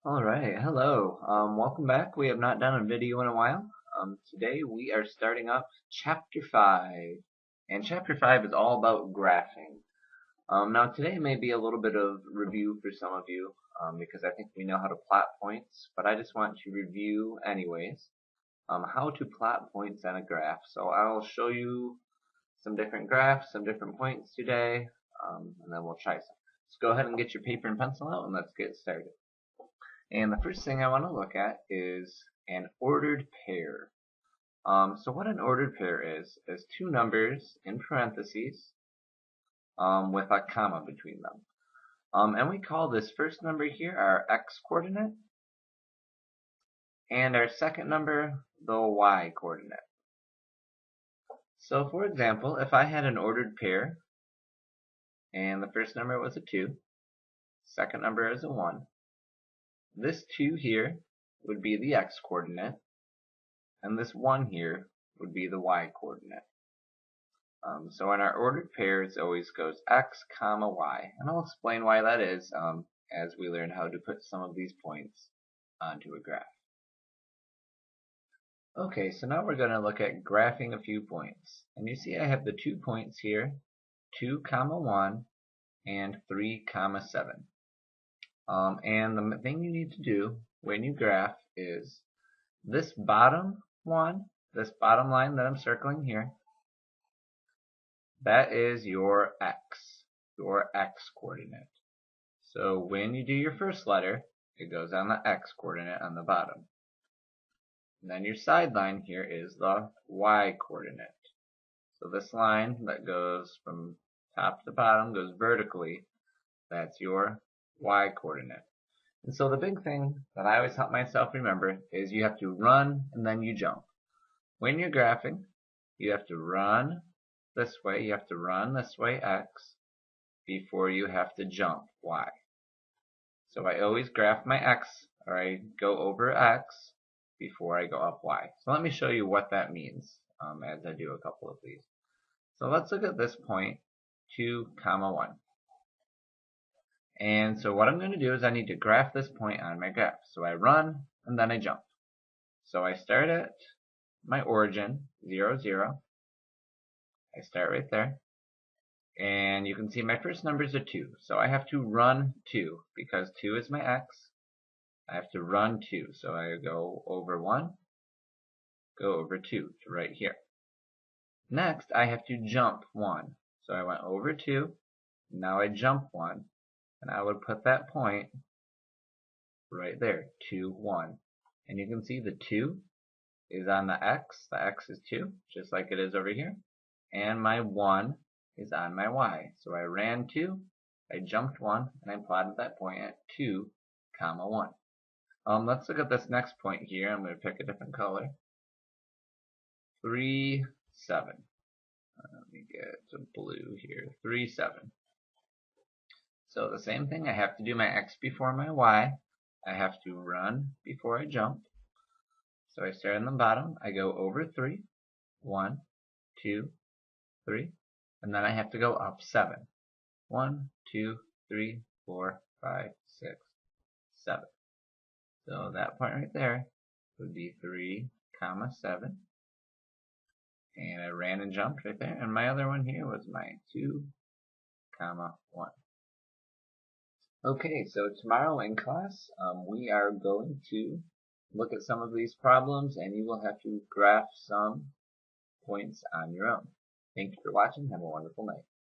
Alright, hello. Welcome back. We have not done a video in a while. Today we are starting up Chapter 5. And Chapter 5 is all about graphing. Now today may be a little bit of review for some of you, because I think we know how to plot points, but I just want to review anyways, how to plot points on a graph. So I'll show you some different graphs, some different points today, and then we'll try some. So go ahead and get your paper and pencil out and let's get started. And the first thing I want to look at is an ordered pair. So what an ordered pair is two numbers in parentheses with a comma between them. And we call this first number here our x coordinate and our second number the y coordinate. So for example, if I had an ordered pair and the first number was a 2, second number is a 1, this 2 here would be the x coordinate, and this 1 here would be the y coordinate. So in our ordered pairs, it always goes x, comma, y, and I'll explain why that is as we learn how to put some of these points onto a graph. Okay, so now we're going to look at graphing a few points. And you see I have the 2 points here, 2, comma, 1, and 3, comma, 7. And the thing you need to do when you graph is this bottom one, this bottom line that I'm circling here, that is your x coordinate. So when you do your first letter, it goes on the x coordinate on the bottom. And then your side line here is the y coordinate. So this line that goes from top to bottom goes vertically, that's your y coordinate. And so the big thing that I always help myself remember is you have to run and then you jump. When you're graphing, you have to run this way, you have to run this way x before you have to jump y. So I always graph my x, or I go over x before I go up y. So let me show you what that means as I do a couple of these. So let's look at this point, 2, comma 1. And so what I'm going to do is I need to graph this point on my graph. So I run and then I jump. So I start at my origin, 0, 0. I start right there. And you can see my first number is a 2. So I have to run 2 because 2 is my x. I have to run 2. So I go over 1, go over 2 to right here. Next, I have to jump 1. So I went over 2. Now I jump 1. And I would put that point right there, 2, 1. And you can see the 2 is on the x is 2, just like it is over here. And my 1 is on my y. So I ran 2, I jumped 1, and I plotted that point at 2, comma 1. Let's look at this next point here. I'm going to pick a different color. 3, 7. Let me get some blue here. 3, 7. So the same thing, I have to do my x before my y. I have to run before I jump. So I start on the bottom, I go over 3, 1, 2, 3, and then I have to go up 7. 1, 2, 3, 4, 5, 6, 7. So that point right there would be 3, comma 7. And I ran and jumped right there. And my other one here was my 2, comma 1. Okay, so tomorrow in class, we are going to look at some of these problems, and you will have to graph some points on your own. Thank you for watching. Have a wonderful night.